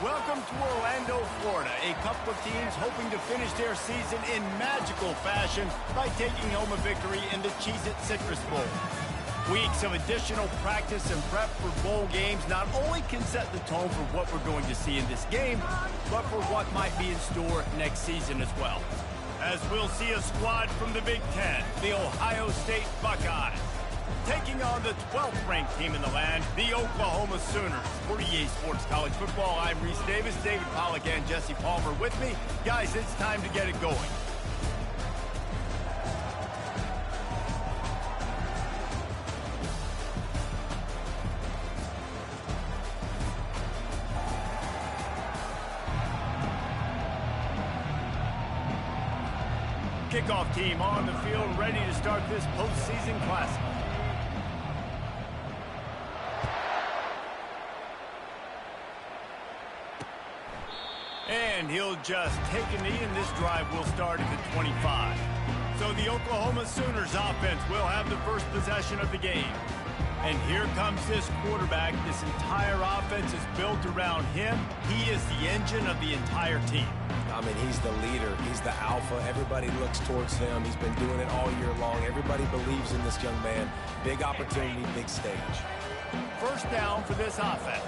Welcome to Orlando, Florida. A couple of teams hoping to finish their season in magical fashion by taking home a victory in the Cheez-It Citrus Bowl. Weeks of additional practice and prep for bowl games not only can set the tone for what we're going to see in this game, but for what might be in store next season as well. As we'll see a squad from the Big Ten, the Ohio State Buckeyes, taking on the 12th ranked team in the land, the Oklahoma Sooners. For EA Sports College Football, I'm Reese Davis, David Pollack, and Jesse Palmer with me. Guys, it's time to get it going. Kickoff team on the field, ready to start this postseason classic. And he'll just take a knee, and this drive will start at the 25. So the Oklahoma Sooners offense will have the first possession of the game. And here comes this quarterback. This entire offense is built around him. He is the engine of the entire team. I mean, he's the leader. He's the alpha. Everybody looks towards him. He's been doing it all year long. Everybody believes in this young man. Big opportunity, big stage. First down for this offense.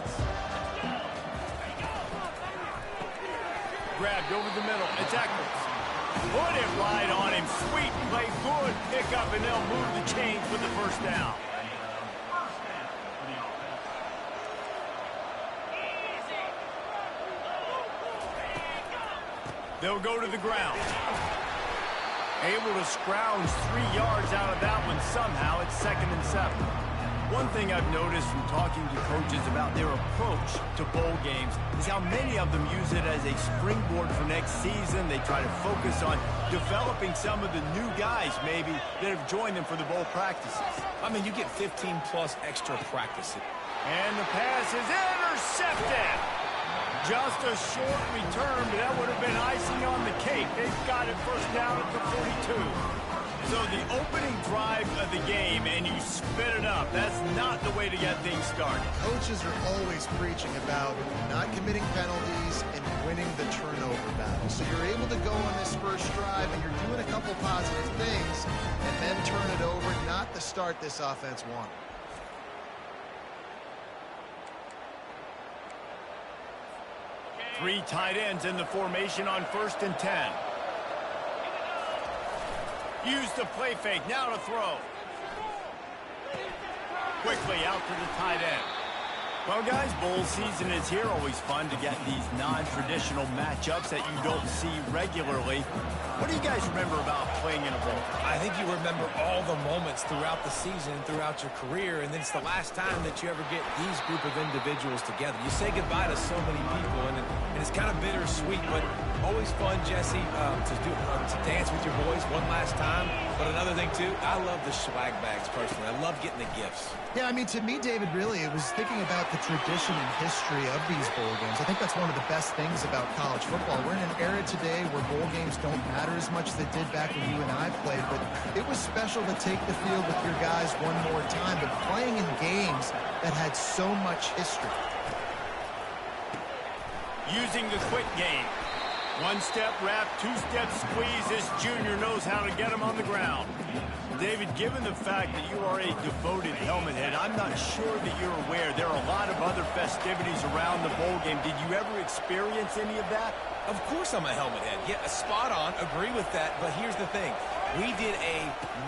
Grabbed over the middle. It's Eccles. Put it right on him. Sweet play. Good pickup, and they'll move the chains with the first down. They'll go to the ground. Able to scrounge 3 yards out of that one somehow. It's 2nd and 7. One thing I've noticed from talking to coaches about their approach to bowl games is how many of them use it as a springboard for next season. They try to focus on developing some of the new guys maybe that have joined them for the bowl practices. I mean, you get 15-plus extra practices. And the pass is intercepted. Just a short return, but that would have been icing on the cake. They've got it first down at the 42. So the opening drive of the game, and you spit it up. That's not the way to get things started. Coaches are always preaching about not committing penalties and winning the turnover battle. So you're able to go on this first drive, and you're doing a couple positive things, and then turn it over, not the start this offense wanted. Three tight ends in the formation on 1st and 10. Use the play fake, now to throw. Quickly out to the tight end. Well, guys, bowl season is here. Always fun to get these non-traditional matchups that you don't see regularly. What do you guys remember about playing in a bowl? I think you remember all the moments throughout the season, throughout your career, and then it's the last time that you ever get these group of individuals together. You say goodbye to so many people, and it's kind of bittersweet, but always fun, Jesse, to dance with your boys one last time. But another thing, too, I love the swag bags, personally. I love getting the gifts. Yeah, I mean, to me, David, really, it was thinking about the tradition and history of these bowl games. I think that's one of the best things about college football. We're in an era today where bowl games don't matter as much as they did back when you and I played, but it was special to take the field with your guys one more time, but playing in games that had so much history. Using the quick game. One-step wrap, two-step squeeze. This junior knows how to get him on the ground. David, given the fact that you are a devoted helmet head, I'm not sure that you're aware there are a lot of other festivities around the bowl game. Did you ever experience any of that? Of course I'm a helmet head. Yeah, spot on. Agree with that. But here's the thing. We did a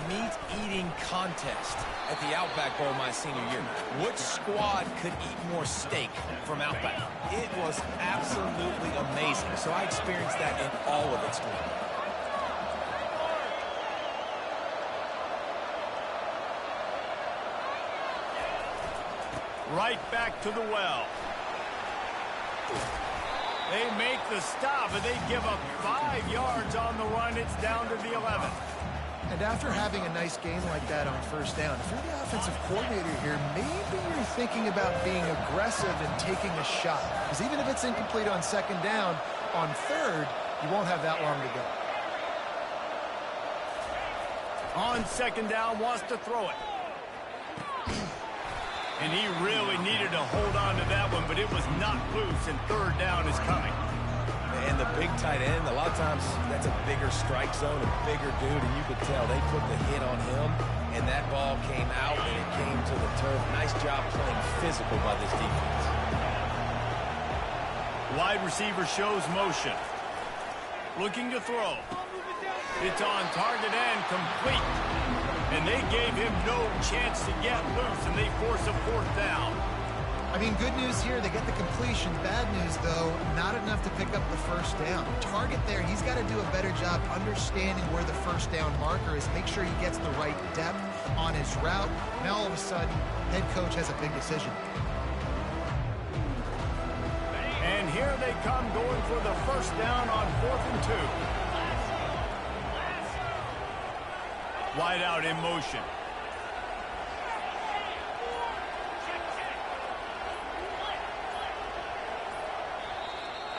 meat-eating contest at the Outback Bowl my senior year. Which squad could eat more steak from Outback? It was absolutely amazing. So I experienced that in all of its glory. Right back to the well. They make the stop, and they give up 5 yards on the run. It's down to the 11. And after having a nice game like that on first down, if you're the offensive coordinator here, maybe you're thinking about being aggressive and taking a shot. Because even if it's incomplete on 2nd down, on 3rd, you won't have that long to go. On 2nd down, wants to throw it. And he really needed to hold on to that one, but it was not loose, and third down is coming. And the big tight end, a lot of times that's a bigger strike zone, a bigger dude, and you could tell they put the hit on him, and that ball came out, and it came to the turf. Nice job playing physical by this defense. Wide receiver shows motion. Looking to throw. It's on target and complete. And they gave him no chance to get loose, and they force a fourth down. I mean, good news here, they get the completion. Bad news, though, not enough to pick up the first down. Target there, he's got to do a better job understanding where the first down marker is, make sure he gets the right depth on his route. Now, all of a sudden, head coach has a big decision. And here they come going for the first down on 4th and 2. Wide out in motion.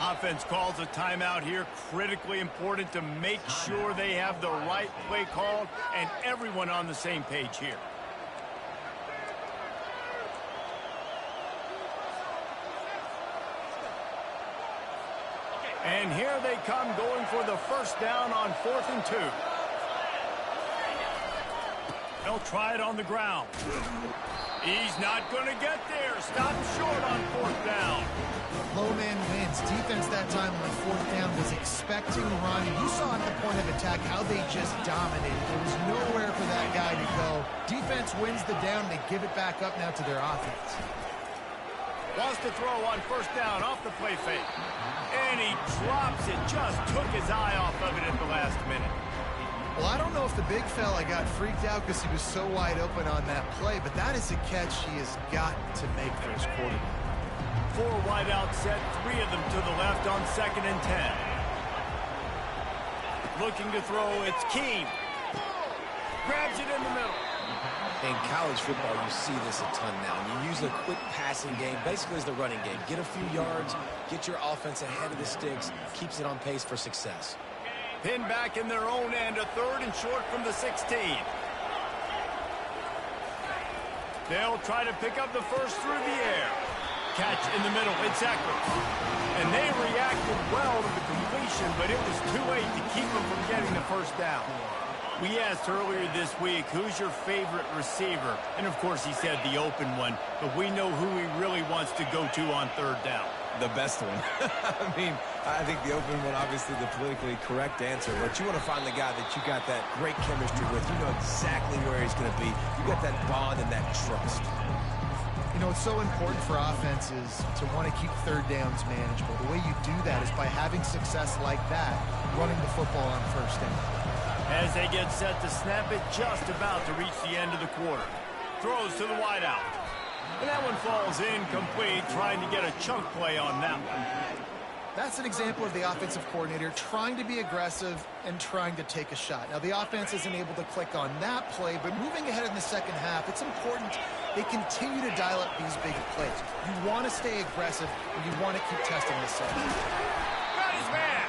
Offense calls a timeout here. Critically important to make sure they have the right play called and everyone on the same page here. And here they come going for the first down on 4th and 2. They'll try it on the ground. He's not going to get there. Stop short on 4th down. Low man wins. Defense that time on 4th down was expecting run. You saw at the point of attack how they just dominated. There was nowhere for that guy to go. Defense wins the down. They give it back up now to their offense. Wants to throw on first down off the play fake. And he drops it. Just took his eye off of it at the last minute. Well, I don't know if the big fella got freaked out because he was so wide open on that play, but that is a catch he has got to make for his quarterback. 4 wide out set, 3 of them to the left on 2nd and 10. Looking to throw, it's Keem. Grabs it in the middle. In college football, you see this a ton now. You use a quick passing game, basically as the running game. Get a few yards, get your offense ahead of the sticks, keeps it on pace for success. Pinned back in their own end, a 3rd and short from the 16. They'll try to pick up the first through the air. Catch in the middle, it's Eckler. And they reacted well to the completion, but it was too late to keep them from getting the first down. We asked earlier this week, who's your favorite receiver? And of course he said the open one, but we know who he really wants to go to on 3rd down. The best one. I mean, I think the open one, obviously the politically correct answer, but you want to find the guy that you got that great chemistry with. You know exactly where he's going to be. You got that bond and that trust. You know, it's so important for offenses to want to keep 3rd downs manageable. The way you do that is by having success like that, running the football on first down. As they get set to snap it, just about to reach the end of the quarter. Throws to the wideout. And that one falls incomplete, trying to get a chunk play on that one. That's an example of the offensive coordinator trying to be aggressive and trying to take a shot. Now, the offense isn't able to click on that play, but moving ahead in the second half, it's important they continue to dial up these big plays. You want to stay aggressive, and you want to keep testing the set. Got his man.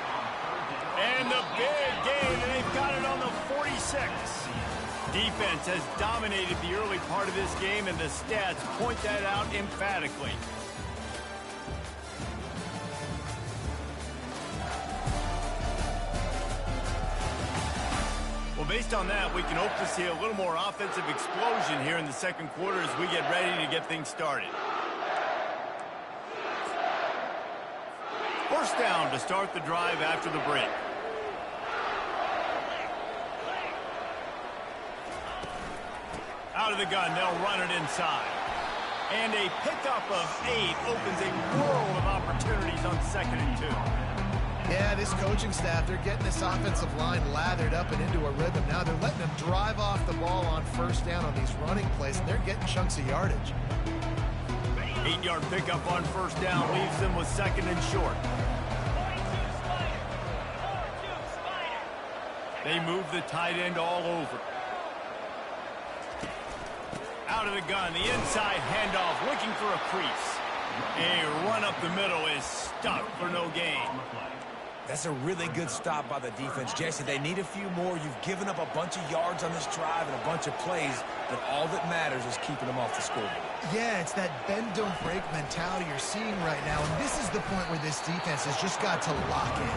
And the big game, and they've got it on the 46. Defense has dominated the early part of this game, and the stats point that out emphatically. Well, based on that, we can hope to see a little more offensive explosion here in the second quarter as we get ready to get things started. First down to start the drive after the break. Out of the gun, they'll run it inside. And a pickup of 8 opens a world of opportunities on 2nd and 2. Yeah, this coaching staff, they're getting this offensive line lathered up and into a rhythm. Now they're letting them drive off the ball on first down on these running plays, and they're getting chunks of yardage. 8-yard pickup on first down leaves them with 2nd and short. They move the tight end all over. Out of the gun, the inside handoff, looking for a crease. A run up the middle is stuck for no gain. That's a really good stop by the defense. Jesse, they need a few more. You've given up a bunch of yards on this drive and a bunch of plays, but all that matters is keeping them off the scoreboard. Yeah, it's that bend, don't break mentality you're seeing right now, and this is the point where this defense has just got to lock in.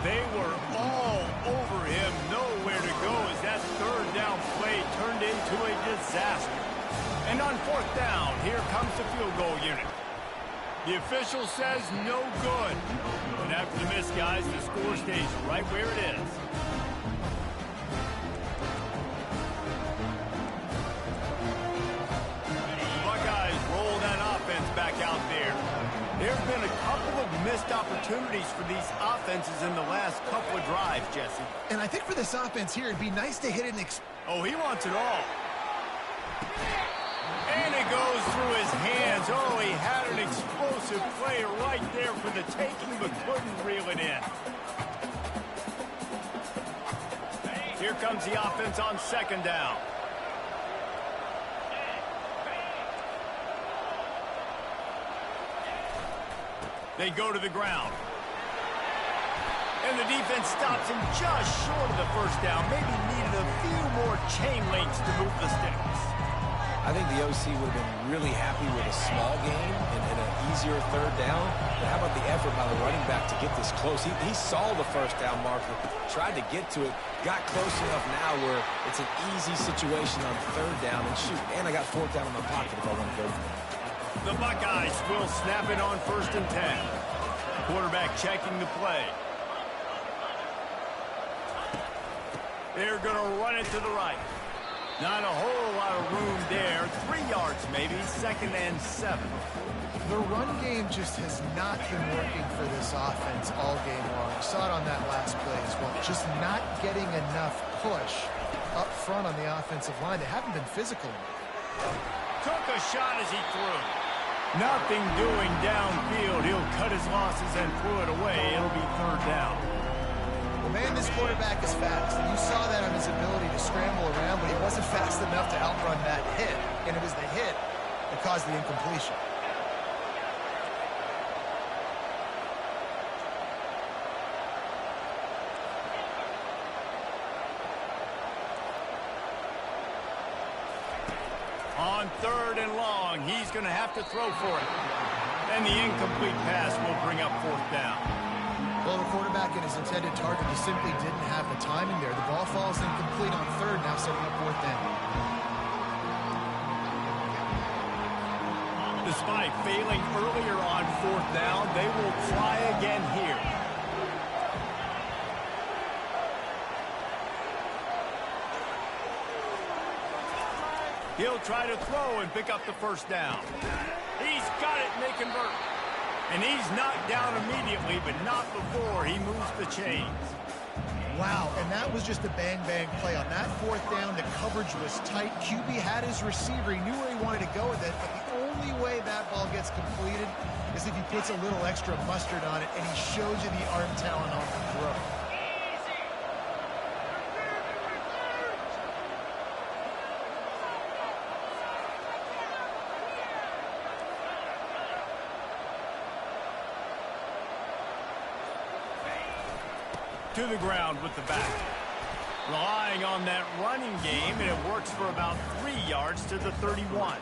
They were all over him, nowhere to go as that third down play turned into a disaster. And on fourth down, here comes the field goal unit. The official says no good. And after the miss, guys, the score stays right where it is. The Buckeyes roll that offense back out there. There have been a couple of missed opportunities for these offenses in the last couple of drives, Jesse. And I think for this offense here, it'd be nice to hit an Oh, he wants it all. And it goes through his hands. Oh, he had an explosive play right there for the taking, but couldn't reel it in. Here comes the offense on second down. They go to the ground. And the defense stops him just short of the first down. Maybe needed a few more chain links to move the sticks. I think the OC would have been really happy with a small gain and an easier third down. But how about the effort by the running back to get this close? He saw the first down marker, tried to get to it, got close enough now where it's an easy situation on third down. And shoot, and I got fourth down in my pocket if I want to go. The Buckeyes will snap it on 1st and 10. Quarterback checking the play. They're going to run it to the right. Not a whole lot of room there. 3 yards maybe, 2nd and 7. The run game just has not been working for this offense all game long. We saw it on that last play as well. Just not getting enough push up front on the offensive line. They haven't been physical enough. Took a shot as he threw. Nothing doing downfield. He'll cut his losses and throw it away. It'll be 3rd down. Well, man, this quarterback is fast. And you saw that on his ability to scramble around, but he wasn't fast enough to outrun that hit. And it was the hit that caused the incompletion. On 3rd and long, he's going to have to throw for it. And the incomplete pass will bring up 4th down. Well, the quarterback and his intended target just simply didn't have the timing there. The ball falls incomplete on 3rd, now setting up 4th down. Despite failing earlier on 4th down, they will try again here. He'll try to throw and pick up the 1st down. He's got it, and they convert. And he's knocked down immediately, but not before he moves the chains. Wow, and that was just a bang-bang play. On that 4th down, the coverage was tight. QB had his receiver. He knew where he wanted to go with it, but the only way that ball gets completed is if he puts a little extra mustard on it, and he shows you the arm talent on the throw. To the ground with the back. Relying on that running game, and it works for about 3 yards to the 31.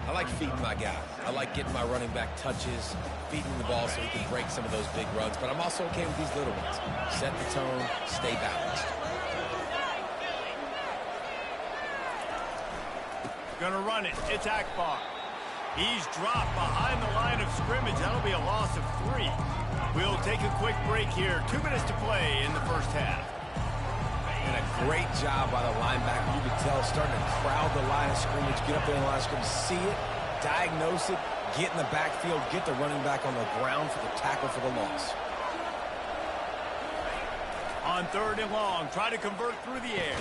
I like feeding my guy. I like getting my running back touches, feeding the ball so he can break some of those big runs. But I'm also okay with these little ones. Set the tone, stay balanced. Gonna run it. It's Akbar. He's dropped behind the line of scrimmage. That'll be a loss of 3. We'll take a quick break here. 2 minutes to play in the first half. And a great job by the linebacker. You could tell starting to crowd the line of scrimmage, get up there in the line of scrimmage, see it, diagnose it, get in the backfield, get the running back on the ground for the tackle for the loss. On 3rd and long, try to convert through the air.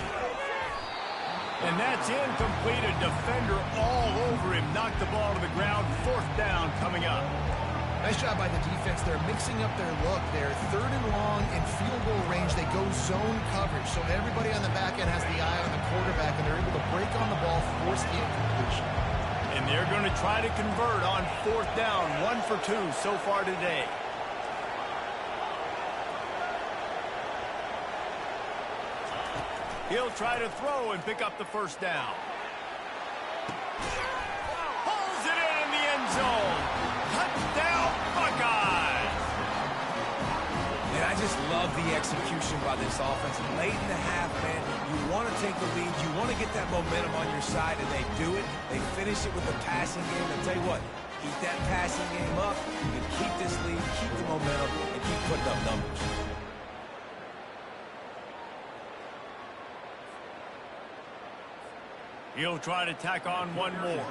And that's incomplete. A defender all over him. Knocked the ball to the ground. 4th down coming up. Nice job by the defense. They're mixing up their look there. 3rd and long in field goal range. They go zone coverage. So everybody on the back end has the eye on the quarterback, and they're able to break on the ball, force the incompletion. And they're going to try to convert on 4th down. 1 for 2 so far today. He'll try to throw and pick up the first down. Pulls it in the end zone. Touchdown, Buckeyes! And I just love the execution by this offense. Late in the half, man, you want to take the lead. You want to get that momentum on your side, and they do it. They finish it with the passing game. I'll tell you what, keep that passing game up. You can keep this lead, keep the momentum, and keep putting up numbers. He'll try to tack on one more.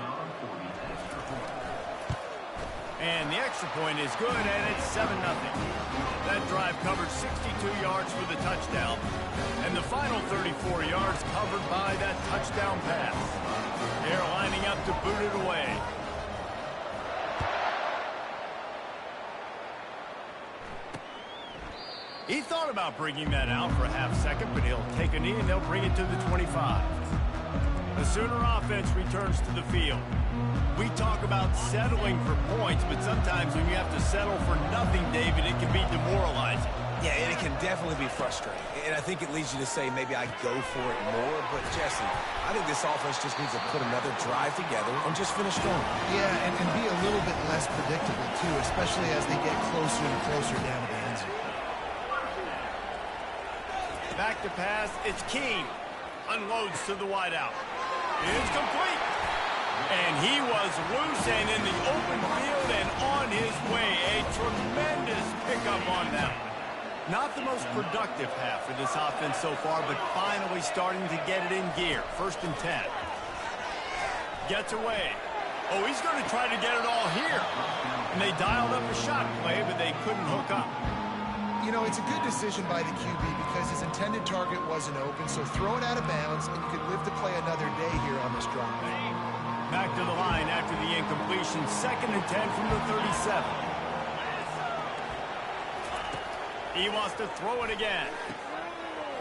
And the extra point is good, and it's 7-0. That drive covered 62 yards for the touchdown. And the final 34 yards covered by that touchdown pass. They're lining up to boot it away. He thought about bringing that out for a half second, but he'll take a knee and they'll bring it to the 25. The Sooner offense returns to the field. We talk about settling for points, but sometimes when you have to settle for nothing, David, it can be demoralizing. Yeah, and it can definitely be frustrating. And I think it leads you to say maybe I go for it more. But, Jesse, I think this offense just needs to put another drive together and just finish strong. Yeah, and be a little bit less predictable, too, especially as they get closer and closer down to the end zone. Back to pass, it's Keene. Unloads to the wideout. It's complete. And he was loose and in the open field and on his way. A tremendous pickup on that one. Not the most productive half for this offense so far, but finally starting to get it in gear. 1st and 10. Gets away. Oh, he's going to try to get it all here. And they dialed up a shot play, but they couldn't hook up. You know, it's a good decision by the QB because his intended target wasn't open, so throw it out of bounds, and you could live to play another day here on this drive. Back to the line after the incompletion. 2nd and 10 from the 37. He wants to throw it again.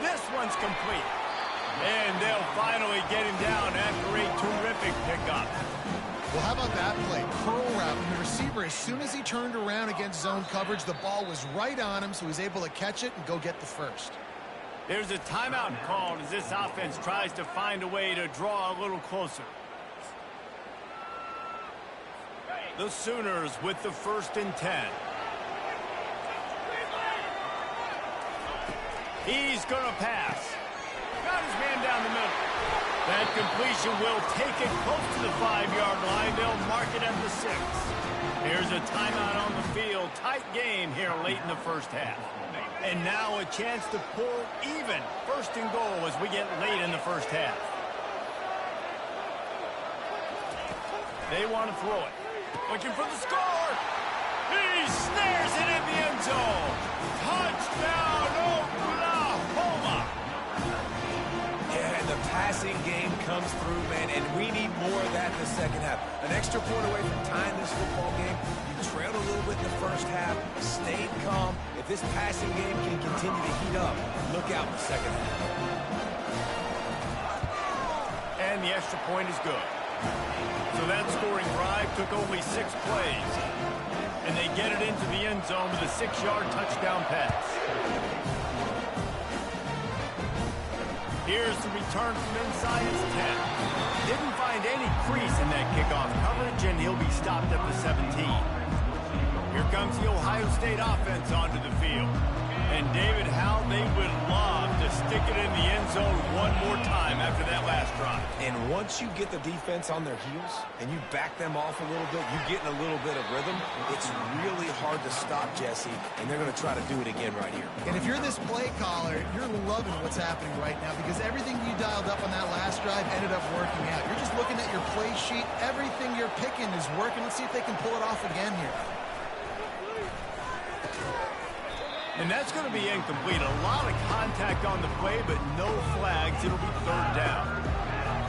This one's complete. And they'll finally get him down after a terrific pickup. Well, how about that play? Curl route. And the receiver, as soon as he turned around against zone coverage, the ball was right on him, so he was able to catch it and go get the first. There's a timeout called as this offense tries to find a way to draw a little closer. The Sooners with the 1st and 10. He's going to pass. Got his man down the middle. That completion will take it close to the 5-yard line. They'll mark it at the 6. Here's a timeout on the field. Tight game here late in the first half. And now a chance to pull even. 1st and goal as we get late in the first half. They want to throw it. Looking for the score. He snares it in the end zone. Touchdown, Oklahoma. Yeah, and the passing game comes through, man, and we need more of that in the second half. An extra point away from tying this football game. You trailed a little bit in the first half, stayed calm. If this passing game can continue to heat up, look out in the second half. And the extra point is good. So that scoring drive took only 6 plays. And they get it into the end zone with a 6-yard touchdown pass. Here's the return from inside his 10. Didn't find any crease in that kickoff coverage, and he'll be stopped at the 17. Here comes the Ohio State offense onto the field. And David, how they would love to stick it in the end zone one more time after that last drive. And once you get the defense on their heels and you back them off a little bit, you get in a little bit of rhythm, it's really hard to stop, Jesse, and they're going to try to do it again right here. And if you're this play caller, you're loving what's happening right now because everything you dialed up on that last drive ended up working out. You're just looking at your play sheet. Everything you're picking is working. Let's see if they can pull it off again here. And that's going to be incomplete. A lot of contact on the play, but no flags. It'll be 3rd down.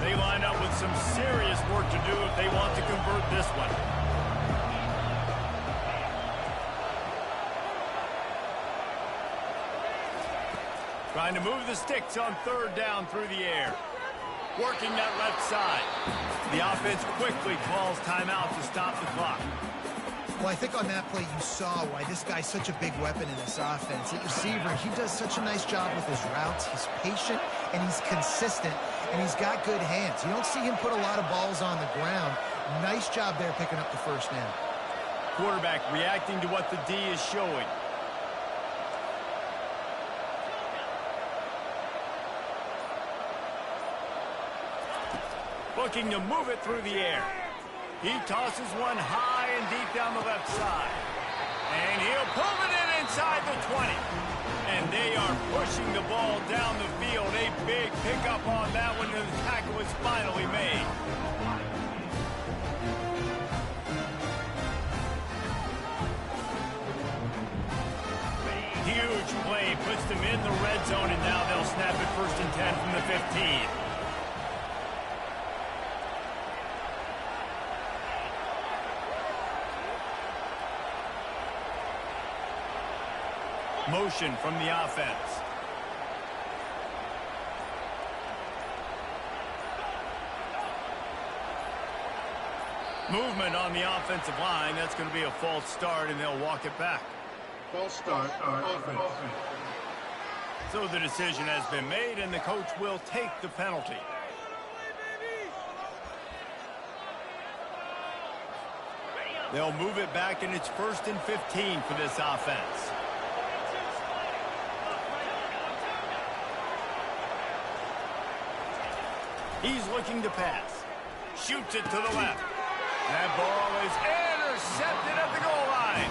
They line up with some serious work to do if they want to convert this one. Trying to move the sticks on 3rd down through the air. Working that left side. The offense quickly calls timeout to stop the clock. Well, I think on that play you saw why this guy's such a big weapon in this offense. At receiver, he does such a nice job with his routes. He's patient, and he's consistent, and he's got good hands. You don't see him put a lot of balls on the ground. Nice job there picking up the first down. Quarterback reacting to what the D is showing. Looking to move it through the air. He tosses one high and deep down the left side. And he'll pull it in inside the 20. And they are pushing the ball down the field. A big pickup on that one, and the tackle is finally made. Huge play puts them in the red zone, and now they'll snap it 1st and 10 from the 15. Motion from the offense. Movement on the offensive line. That's going to be a false start, and they'll walk it back. False start on offense. So the decision has been made, and the coach will take the penalty. They'll move it back, and it's 1st and 15 for this offense. He's looking to pass. Shoots it to the left. That ball is intercepted at the goal line.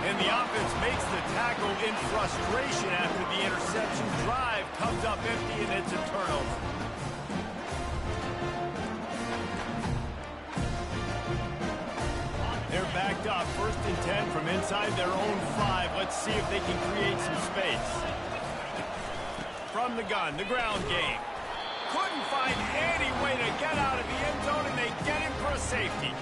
And the offense makes the tackle in frustration after the interception. Drive comes up empty, and it's a turnover. They're backed up. 1st and 10 from inside their own 5. Let's see if they can create some space. From the gun, the ground game. Couldn't find any way to get out of the end zone, and they get him for a safety.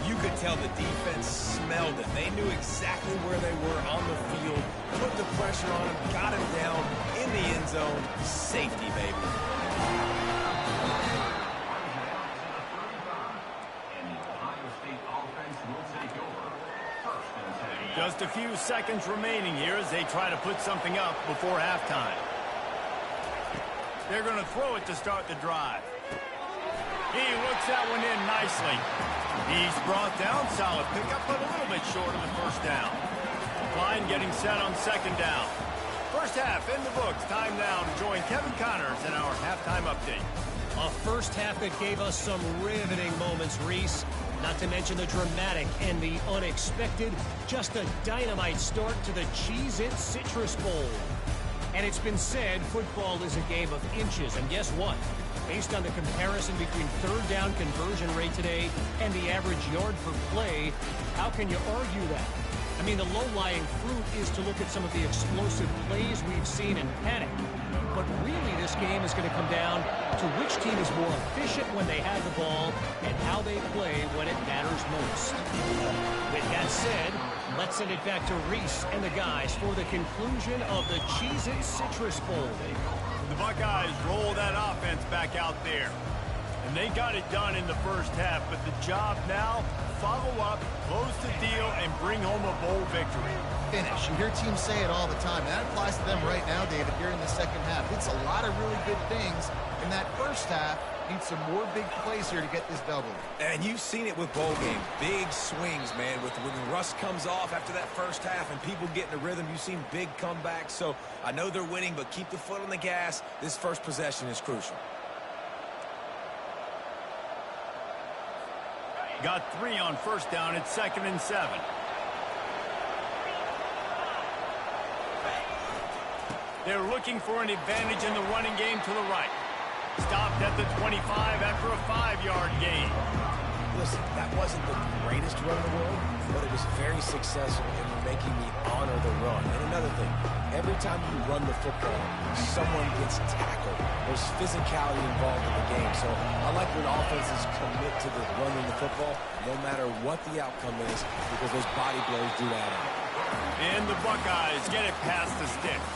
You could tell the defense smelled it. They knew exactly where they were on the field, put the pressure on him, got him down in the end zone. Safety, baby. Just a few seconds remaining here as they try to put something up before halftime. They're going to throw it to start the drive. He looks that one in nicely. He's brought down. Solid pickup, but a little bit short of the first down. Line getting set on 2nd down. First half in the books. Time now to join Kevin Connors in our halftime update. A first half that gave us some riveting moments, Reese. Not to mention the dramatic and the unexpected. Just a dynamite start to the Cheez-It Citrus Bowl. And it's been said football is a game of inches. And guess what? Based on the comparison between 3rd down conversion rate today and the average yard per play, how can you argue that? I mean, the low-lying fruit is to look at some of the explosive plays we've seen and panic. But really, this game is going to come down to which team is more efficient when they have the ball and how they play when it matters most. With that said, let's send it back to Reese and the guys for the conclusion of the Cheez-It Citrus Bowl. The Buckeyes roll that offense back out there. And they got it done in the first half, but the job now, follow up, close the deal, and bring home a bowl victory. Finish. You hear teams say it all the time. That applies to them right now, David, here in the second half. It's a lot of really good things in that first half. Need some more big plays here to get this double. And you've seen it with bowl games. Big swings, man. When the rust comes off after that first half and people get in the rhythm, you've seen big comebacks. So I know they're winning, but keep the foot on the gas. This first possession is crucial. Got 3 on 1st down. It's 2nd and 7. They're looking for an advantage in the running game to the right. Stopped at the 25 after a 5-yard gain. Listen, that wasn't the greatest run in the world, but it was very successful in making me honor the run. And another thing, every time you run the football, someone gets tackled. There's physicality involved in the game. So I like when offenses commit to the running the football, no matter what the outcome is, because those body blows do add up. And the Buckeyes get it past the sticks.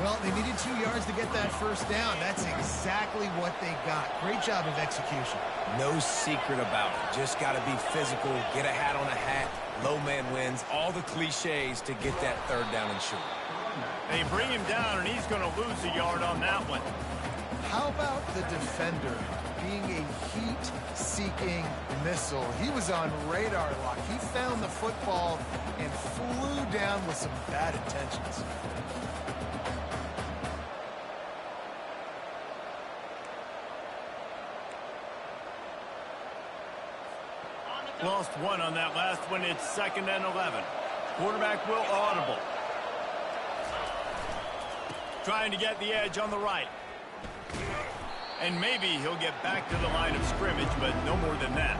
Well, they needed 2 yards to get that first down. That's exactly what they got. Great job of execution. No secret about it. Just got to be physical, get a hat on a hat, low man wins, all the cliches to get that third down and short. They bring him down, and he's going to lose a yard on that one. How about the defender being a heat-seeking missile? He was on radar lock. He found the football and flew down with some bad intentions. Lost one on that last one. It's 2nd and 11. Quarterback will audible. Trying to get the edge on the right. And maybe he'll get back to the line of scrimmage, but no more than that.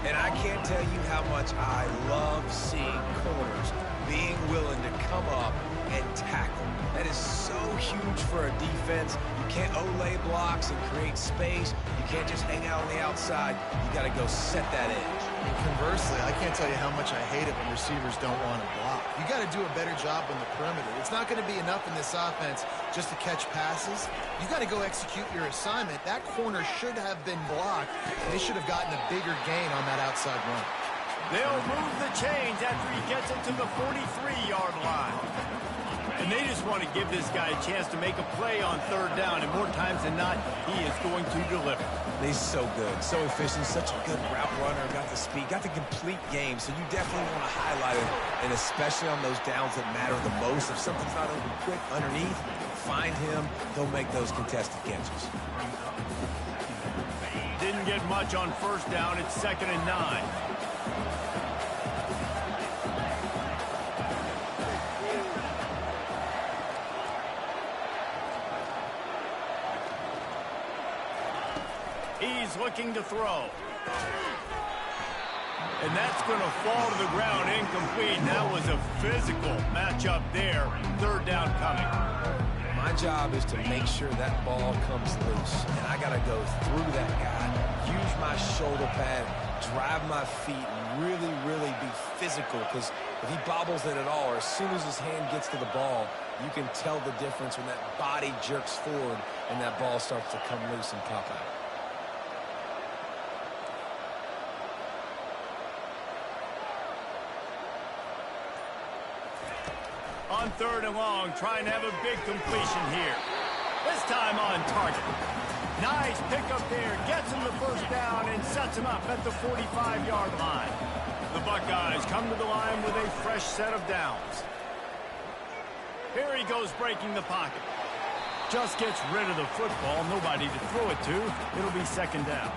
And I can't tell you how much I love seeing corners being willing to come up and tackle. That is so huge for a defense. You can't olay blocks and create space. You can't just hang out on the outside. You got to go set that edge. And conversely, I can't tell you how much I hate it when receivers don't want to block. You got to do a better job on the perimeter. It's not going to be enough in this offense just to catch passes. You got to go execute your assignment. That corner should have been blocked, and they should have gotten a bigger gain on that outside run. They'll move the chains after he gets it to the 43-yard line. And they just want to give this guy a chance to make a play on third down, and more times than not, he is going to deliver. He's so good, so efficient, such a good route runner, got the speed, got the complete game, so you definitely want to highlight him, and especially on those downs that matter the most. If something's not open quick underneath, find him, he'll make those contested catches. Didn't get much on first down. It's 2nd and 9. He's looking to throw. And that's going to fall to the ground incomplete. That was a physical matchup there. Third down coming. My job is to make sure that ball comes loose. And I got to go through that guy, use my shoulder pad, drive my feet, and really, really be physical. Because if he bobbles it at all, or as soon as his hand gets to the ball, you can tell the difference when that body jerks forward and that ball starts to come loose and pop out. On 3rd and long, trying to have a big completion here. This time on target. Nice pickup there. Gets him the first down and sets him up at the 45-yard line. The Buckeyes come to the line with a fresh set of downs. Here he goes breaking the pocket. Just gets rid of the football. Nobody to throw it to. It'll be 2nd down.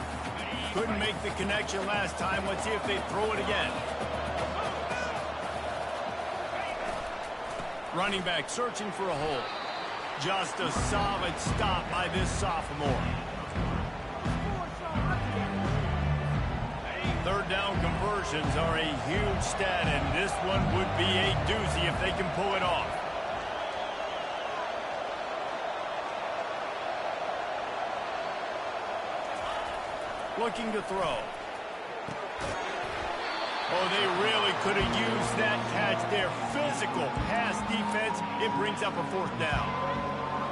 Couldn't make the connection last time. Let's see if they throw it again. Running back searching for a hole. Just a solid stop by this sophomore. Third down conversions are a huge stat, and this one would be a doozy if they can pull it off. Looking to throw. Oh, they really could have used that catch there. Physical pass defense. It brings up a 4th down.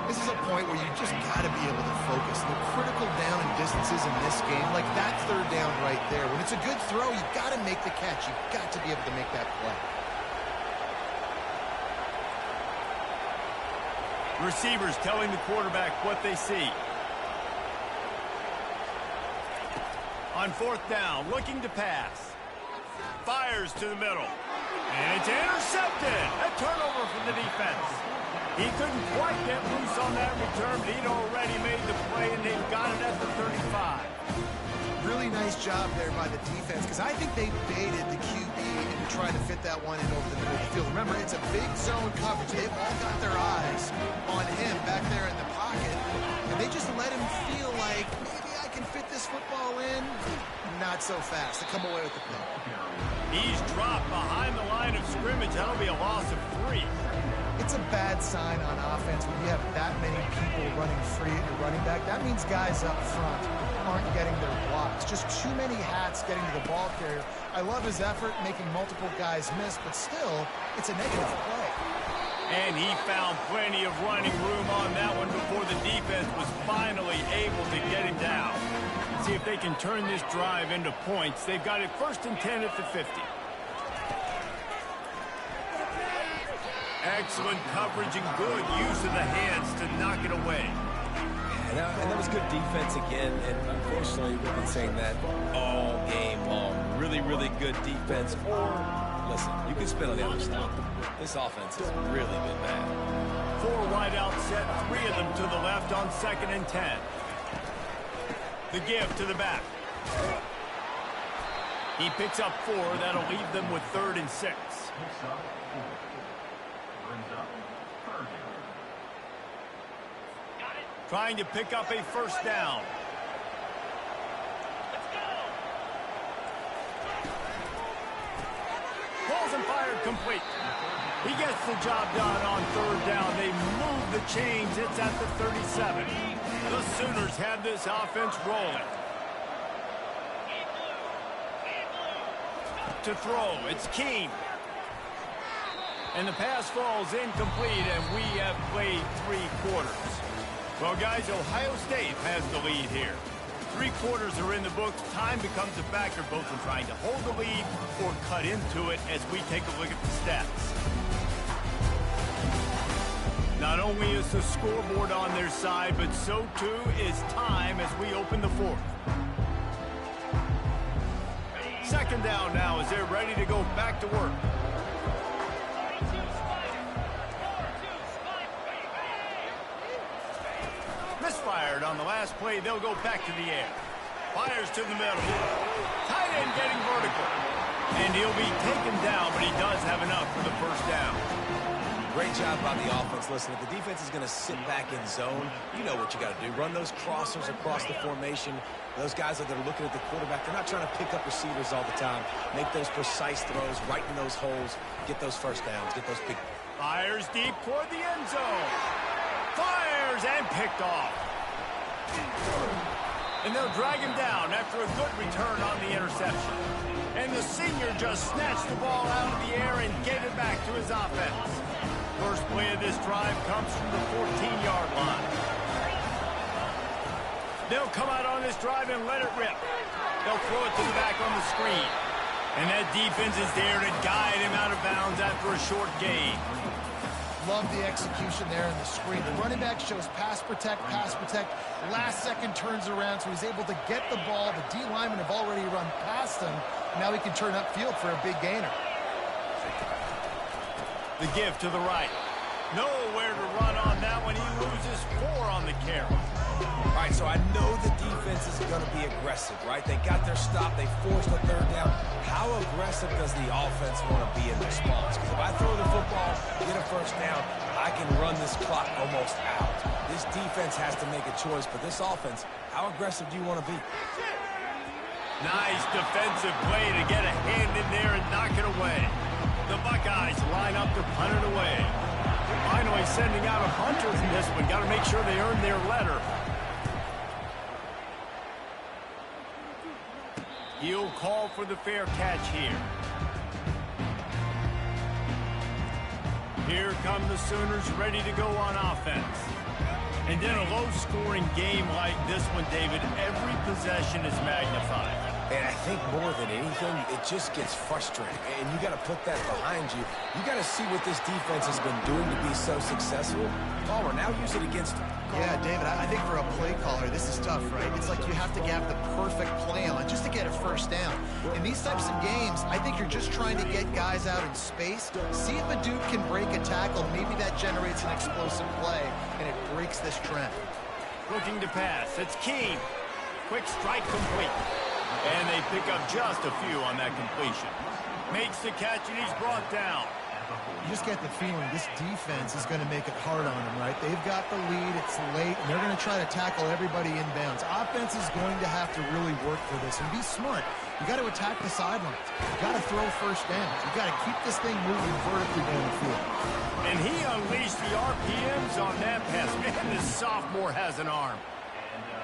This is a point where you just got to be able to focus. The critical down and distances in this game, like that third down right there. When it's a good throw, you got to make the catch. You've got to be able to make that play. Receivers telling the quarterback what they see. On 4th down, looking to pass. Fires to the middle. And it's intercepted. A turnover from the defense. He couldn't quite get loose on that return, but he'd already made the play, and they've got it at the 35. Really nice job there by the defense, because I think they baited the QB into trying to fit that one in over the middle of the field. Remember, it's a big zone coverage. They've all got their eyes on him back there in the pocket, and they just let him feel like, maybe I can fit this football in. Not so fast. They come away with the pick. He's dropped behind the line of scrimmage. That'll be a loss of 3. It's a bad sign on offense when you have that many people running free at your running back. That means guys up front aren't getting their blocks. Just too many hats getting to the ball carrier. I love his effort making multiple guys miss, but still, it's a negative play. And he found plenty of running room on that one before the defense was finally able to get him down. See if they can turn this drive into points. They've got it 1st and 10 at the 50. Excellent coverage and good use of the hands to knock it away. And that was good defense again, and unfortunately we've been saying that all game long. Really, really good defense. Or, listen, you can spin on the other side. This offense has really been bad. 4 wide out set, 3 of them to the left on 2nd and 10. The give to the back. He picks up 4. That'll leave them with 3rd and 6. Trying to pick up a 1st down. Balls and fired complete. He gets the job done on 3rd down. They move the chains. It's at the 37. The Sooners have this offense rolling. To throw, it's Keene. And the pass falls incomplete, and we have played 3 quarters. Well, guys, Ohio State has the lead here. 3 quarters are in the books. Time becomes a factor both in trying to hold the lead or cut into it as we take a look at the stats. Not only is the scoreboard on their side, but so too is time as we open the 4th. 2nd down now as they're ready to go back to work. Misfired on the last play. They'll go back to the air. Fires to the middle. Tight end getting vertical. And he'll be taken down, but he does have enough for the 1st down. Great job by the offense. Listen, if the defense is going to sit back in zone, you know what you got to do. Run those crossers across the formation. Those guys that are looking at the quarterback, they're not trying to pick up receivers all the time. Make those precise throws, right in those holes, get those 1st downs, get those big... Fires deep toward the end zone. Fires and picked off. And they'll drag him down after a good return on the interception. And the senior just snatched the ball out of the air and gave it back to his offense. First play of this drive comes from the 14-yard line. They'll come out on this drive and let it rip. They'll throw it to the back on the screen. And that defense is there to guide him out of bounds after a short gain. Love the execution there in the screen. The running back shows pass protect. Last second turns around, so he's able to get the ball. The D linemen have already run past him. Now he can turn upfield for a big gainer. The give to the right. Nowhere to run on that one. He loses 4 on the carry. All right, so I know the defense is going to be aggressive, right? They got their stop. They forced a 3rd down. How aggressive does the offense want to be in response? Because if I throw the football, get a 1st down, I can run this clock almost out. This defense has to make a choice. For this offense, how aggressive do you want to be? Nice defensive play to get a hand in there and knock it away. The Buckeyes line up to punt it away. Finally sending out a punter in this one. Got to make sure they earn their letter. He'll call for the fair catch here. Here come the Sooners ready to go on offense. And in a low-scoring game like this one, David, every possession is magnified. And I think more than anything, it just gets frustrating. And you got to put that behind you. You got to see what this defense has been doing to be so successful. Palmer, now use it against them. Yeah, David, I think for a play caller, this is tough, right? It's like you have to have the perfect play on just to get a 1st down. In these types of games, I think you're just trying to get guys out in space, see if a dude can break a tackle. Maybe that generates an explosive play, and it breaks this trend. Looking to pass. It's Keene. Quick strike complete. And they pick up just a few on that completion. Makes the catch, and he's brought down. You just get the feeling this defense is going to make it hard on them, right? They've got the lead. It's late, and they're going to try to tackle everybody inbounds. Offense is going to have to really work for this and be smart. You got to attack the sidelines. You got to throw 1st downs. You got to keep this thing moving vertically down the field. And he unleashed the RPMs on that pass. Man, this sophomore has an arm.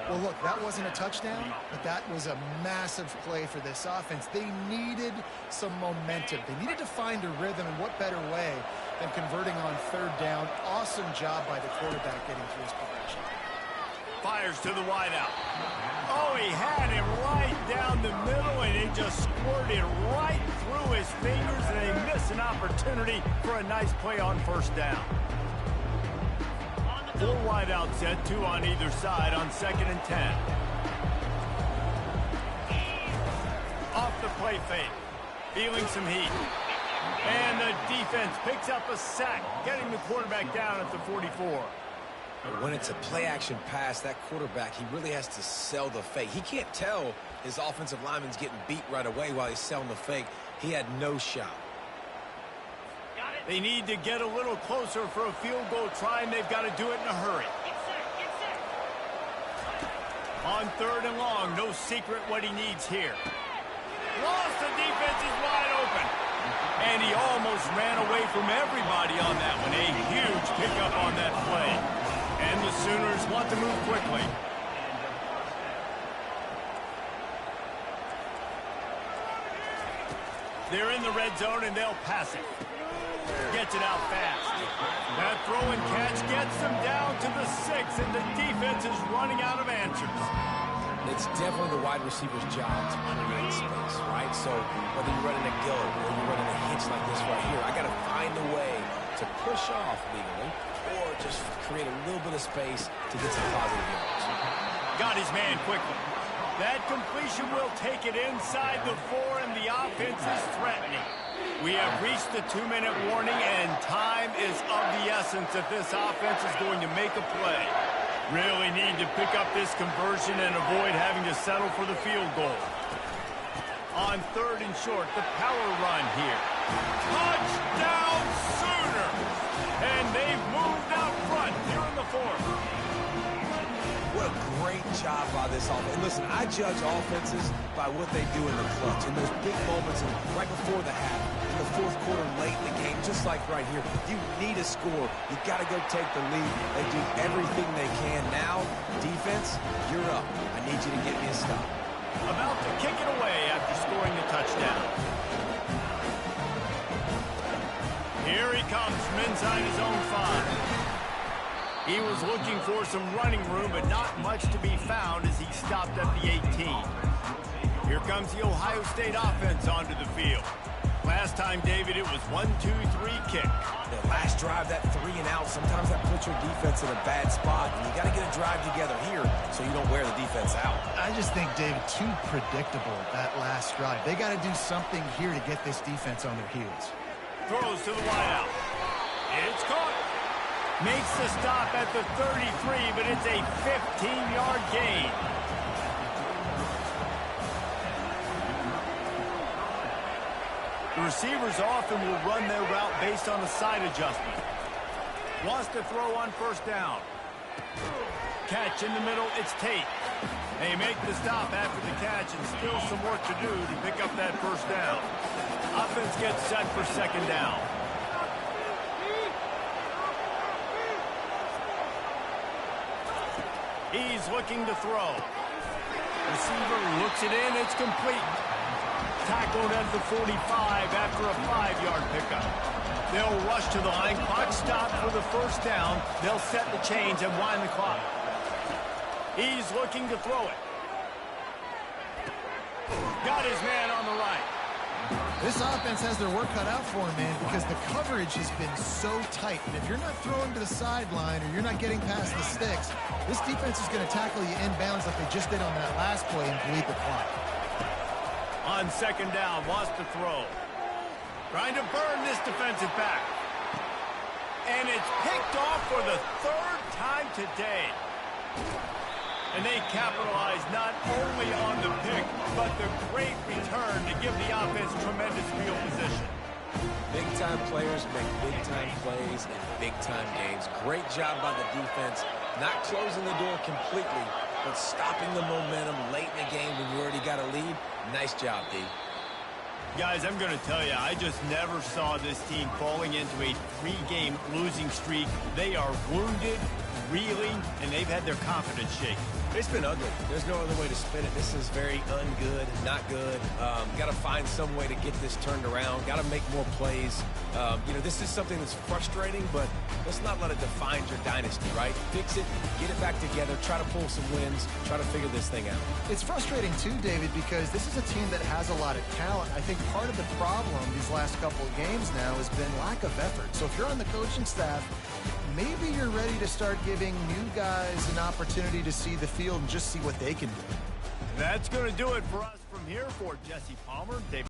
Well, look, that wasn't a touchdown, but that was a massive play for this offense. They needed some momentum. They needed to find a rhythm, and what better way than converting on third down. Awesome job by the quarterback getting through his progression. Fires to the wideout. Oh, he had him right down the middle, and it just squirted right through his fingers, and they missed an opportunity for a nice play on first down. 4 wideout set, 2 on either side on 2nd and 10. Off the play fake, feeling some heat. And the defense picks up a sack, getting the quarterback down at the 44. When it's a play-action pass, that quarterback, he really has to sell the fake. He can't tell his offensive lineman's getting beat right away while he's selling the fake. He had no shot. They need to get a little closer for a field goal try, and they've got to do it in a hurry. On 3rd and long, no secret what he needs here. Lost, the defense is wide open. And he almost ran away from everybody on that one. A huge pickup on that play. And the Sooners want to move quickly. They're in the red zone, and they'll pass it. Gets it out fast. That throw and catch gets them down to the 6, and the defense is running out of answers. It's definitely the wide receiver's job to create space, right? So whether you're running a go or you're running a hitch like this right here, I got to find a way to push off legally or just create a little bit of space to get some positive yards. Got his man quickly. That completion will take it inside the 4, and the offense is threatening. We have reached the 2-minute warning, and time is of the essence if this offense is going to make a play. Really need to pick up this conversion and avoid having to settle for the field goal. On 3rd and short, the power run here. Touchdown Sooners! And they've moved out front here in the 4th. What a great job by this offense. And listen, I judge offenses by what they do in the clutch. In those big moments and right before the half, in the 4th quarter, late in the game, just like right here, you need a score. You got to go take the lead. They do everything they can. Now, defense, you're up. I need you to get me a stop. About to kick it away after scoring the touchdown. Here he comes from inside his own 5. He was looking for some running room, but not much to be found as he stopped at the 18. Here comes the Ohio State offense onto the field. Last time, David, it was 1-2-3 kick. The last drive, that 3 and out, sometimes that puts your defense in a bad spot. And you got to get a drive together here so you don't wear the defense out. I just think, David, too predictable, that last drive. They got to do something here to get this defense on their heels. Throws to the wideout. It's caught. Makes the stop at the 33, but it's a 15-yard gain. The receivers often will run their route based on a side adjustment. Wants to throw on first down. Catch in the middle, it's Tate. They make the stop after the catch, and still some work to do to pick up that first down. Offense gets set for second down. He's looking to throw. Receiver looks it in, it's complete. Tackled at the 45 after a 5-yard pickup. They'll rush to the line. Clock stop for the first down. They'll set the chains and wind the clock. He's looking to throw it. Got his man on the right. This offense has their work cut out for them, man, because the coverage has been so tight. And if you're not throwing to the sideline or you're not getting past the sticks, this defense is going to tackle you inbounds like they just did on that last play and bleed the clock. On second down, wants to throw. Trying to burn this defensive back. And it's picked off for the 3rd time today. And they capitalize not only on the pick, but the great return to give the offense tremendous field position. Big-time players make big-time plays in big-time games. Great job by the defense, not closing the door completely, but stopping the momentum late in the game when you already got a lead. Nice job, D. Guys, I'm going to tell you, I just never saw this team falling into a 3-game losing streak. They are wounded, reeling, and they've had their confidence shaken. It's been ugly. There's no other way to spin it. This is very ungood, not good. Got to find some way to get this turned around. Got to make more plays. This is something that's frustrating, but let's not let it define your dynasty, right? Fix it, get it back together, try to pull some wins, try to figure this thing out. It's frustrating too, David, because this is a team that has a lot of talent. I think part of the problem these last couple of games now has been lack of effort. So if you're on the coaching staff, maybe you're ready to start giving new guys an opportunity to see the field and just see what they can do. That's going to do it for us from here. For Jesse Palmer, David